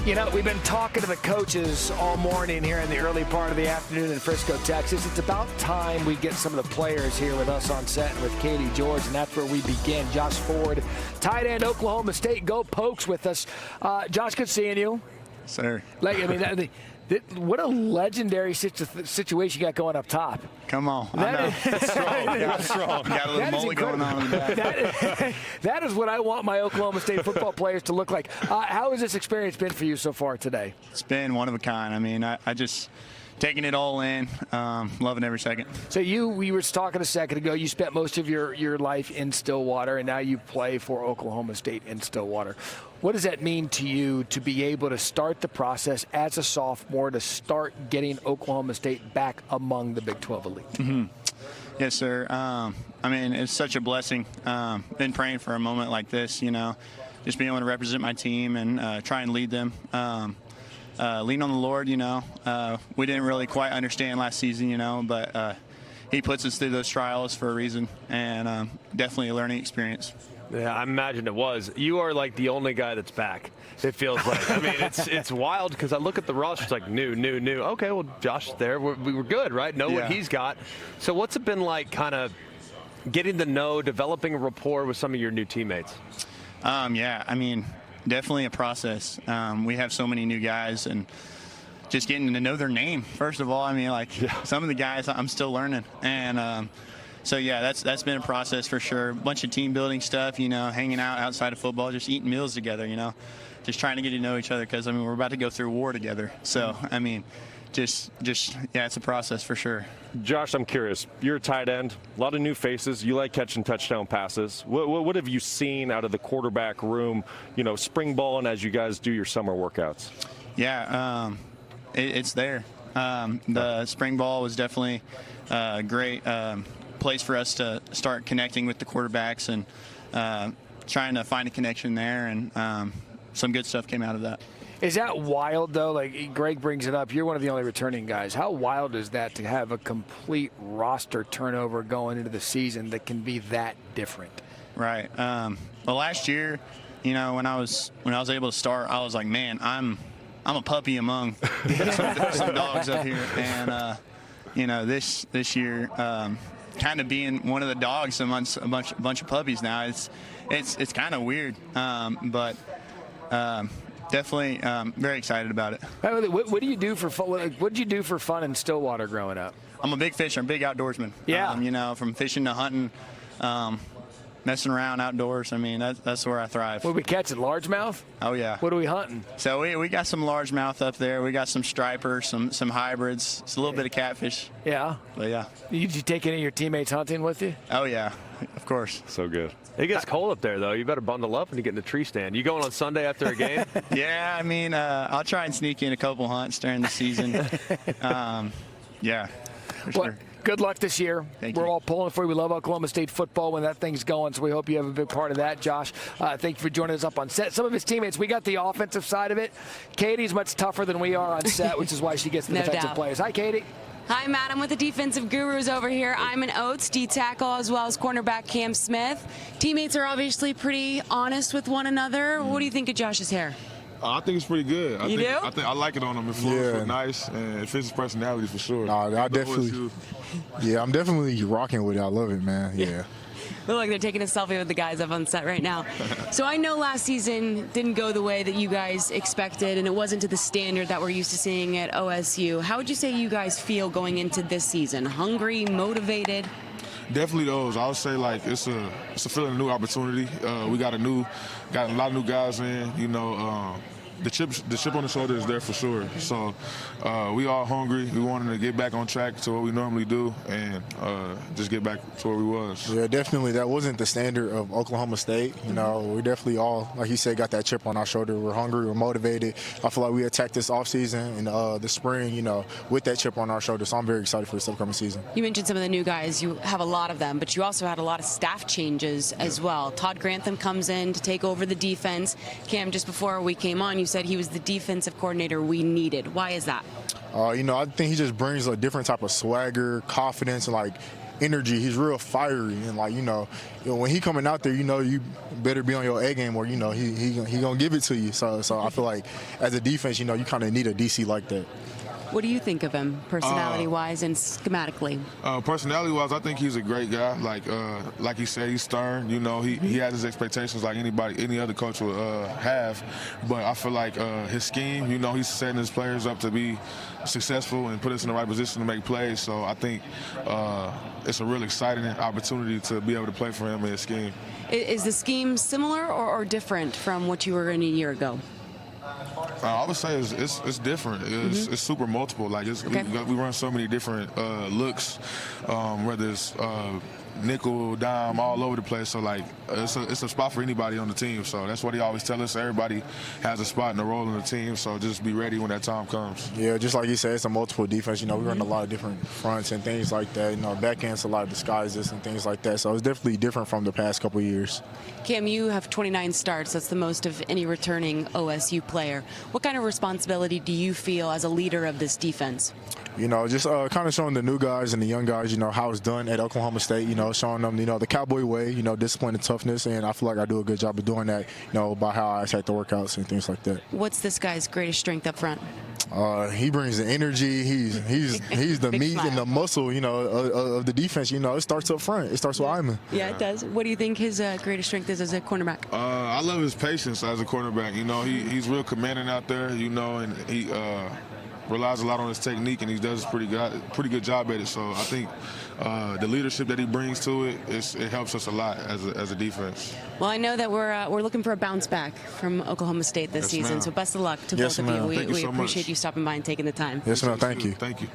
You know, we've been talking to the coaches all morning here in the early part of the afternoon in Frisco, Texas. It's about time we get some of the players here with us on set and with Katie George, and that's where we begin. Josh Ford, tight end, Oklahoma State. Go Pokes with us. Josh, good seeing you. Sir. Like, I mean, what a legendary situation you got going up top. Come on. That's strong. That's strong. Got a little mullet going on in the back. That is what I want my Oklahoma State football players to look like. How has this experience been for you so far today? It's been one of a kind. I mean, I just taking it all in, loving every second. So we were talking a second ago, you spent most of your life in Stillwater, and now you play for Oklahoma State in Stillwater. What does that mean to you to be able to start the process as a sophomore to start getting Oklahoma State back among the Big 12 elite? Mm-hmm. Yes, sir. I mean, it's such a blessing. Been praying for a moment like this, you know, just being able to represent my team and try and lead them. Lean on the Lord, you know. We didn't really quite understand last season, you know, but he puts us through those trials for a reason, and definitely a learning experience. Yeah, I imagine it was. You are like the only guy that's back, it feels like. I mean, it's wild because I look at the roster, it's like new. Okay, well, Josh is there. We were good, right? Know what he's got. So what's it been like kind of getting to know, developing a rapport with some of your new teammates? Yeah, I mean, definitely a process. We have so many new guys, and just getting to know their name, first of all. I mean, like, some of the guys I'm still learning. And so, yeah, that's been a process for sure. A bunch of team building stuff, you know, hanging out outside of football, just eating meals together, you know, just trying to get to know each other because, I mean, we're about to go through war together. So, I mean, just yeah, it's a process for sure. Josh, I'm curious. You're a tight end, a lot of new faces. You like catching touchdown passes. What have you seen out of the quarterback room, you know, spring ball and as you guys do your summer workouts? Yeah, it's there. The spring ball was definitely a great place for us to start connecting with the quarterbacks and trying to find a connection there, and some good stuff came out of that. Is that wild, though? Like, Greg brings it up. You're one of the only returning guys. How wild is that to have a complete roster turnover going into the season that can be that different? Right. Well, last year, you know, when I was able to start, I was like, man, I'm a puppy among some dogs up here. And, you know, this year, kind of being one of the dogs amongst a bunch of puppies now, it's kind of weird. But definitely very excited about it. What do you do for fun? What did you do for fun in Stillwater growing up? I'm a big fisher. I'm a big outdoorsman. Yeah. You know, from fishing to hunting, messing around outdoors. I mean, that's where I thrive. What are we catching? Largemouth? Oh, yeah. What are we hunting? So we got some largemouth up there. We got some stripers, some hybrids. It's a little bit of catfish. Yeah. But, yeah. Did you take any of your teammates hunting with you? Oh, yeah. Of course. So good. It gets cold up there, though. You better bundle up when you get in the tree stand. You going on Sunday after a game? Yeah, I mean, I'll try and sneak in a couple hunts during the season. Yeah, for sure. Good luck this year. Thank We're you. all pulling for you. We love Oklahoma State football when that thing's going, so we hope you have a big part of that, Josh. Thank you for joining us up on set. Some of his teammates, we got the offensive side of it. Katie's much tougher than we are on set, which is why she gets the defensive players. Hi, Katie. Hi, Matt. I'm with the defensive gurus over here. I'm an Oates, D-tackle, as well as cornerback Cam Smith. Teammates are obviously pretty honest with one another. What do you think of Josh's hair? I think it's pretty good. You do? I think I like it on him. It flows nice, and it fits his personality for sure. I definitely. Yeah, I'm definitely rocking with it. I love it, man. Yeah. Look like they're taking a selfie with the guys up on set right now. So I know last season didn't go the way that you guys expected, and it wasn't to the standard that we're used to seeing at OSU. How would you say you guys feel going into this season? Hungry, motivated? Definitely those. I would say like it's a feeling, a new opportunity. We got a lot of new guys in. You know, the chip on the shoulder is there for sure. So we all hungry. We wanted to get back on track to what we normally do and just get back to where we was. Yeah, definitely. That wasn't the standard of Oklahoma State. You know, we definitely all, like he said, got that chip on our shoulder. We're hungry. We're motivated. I feel like we attacked this offseason and the spring, you know, with that chip on our shoulder. So I'm very excited for this upcoming season. You mentioned some of the new guys. You have a lot of them, but you also had a lot of staff changes as well. Todd Grantham comes in to take over the defense. Cam, just before we came on, you said he was the defensive coordinator we needed. Why is that? You know, I think he just brings a different type of swagger, confidence, and like energy. He's real fiery, and like when he coming out there, you better be on your A game, or he gonna give it to you. So I feel like as a defense, you kind of need a DC like that. What do you think of him, personality-wise and schematically? Personality-wise, I think he's a great guy. Like he said, he's stern. He has his expectations like any other coach would have. But I feel like his scheme, he's setting his players up to be successful and put us in the right position to make plays. So I think it's a real exciting opportunity to be able to play for him in his scheme. Is the scheme similar or different from what you were in a year ago? I would say it's different. It's super multiple. We run so many different looks, whether it's nickel, dime, all over the place. So it's a spot for anybody on the team. So that's what he always tells us. Everybody has a spot and a role in the team. So just be ready when that time comes. Yeah, just like you said, it's a multiple defense. We run a lot of different fronts and things like that. Back end's a lot of disguises and things like that. So it's definitely different from the past couple of years. Cam, you have 29 starts. That's the most of any returning OSU player. What kind of responsibility do you feel as a leader of this defense? Just kind of showing the new guys and the young guys, how it's done at Oklahoma State, showing them, the Cowboy way, discipline and toughness. And I feel like I do a good job of doing that, by how I attack the workouts and things like that. What's this guy's greatest strength up front? He brings the energy. He's the meat and the muscle, of the defense. It starts up front. It starts with Iman. Yeah, it does. What do you think his greatest strength is as a cornerback? I love his patience as a cornerback. He's real commanding out there, and he relies a lot on his technique, and he does a pretty good job at it. So I think the leadership that he brings to it, it helps us a lot as a defense. Well, I know that we're looking for a bounce back from Oklahoma State this season. Ma'am. So best of luck to Yes, both of you. ma'am. We Thank you so appreciate much. you stopping by and taking the time. Yes, ma'am. Thank you. Thank you.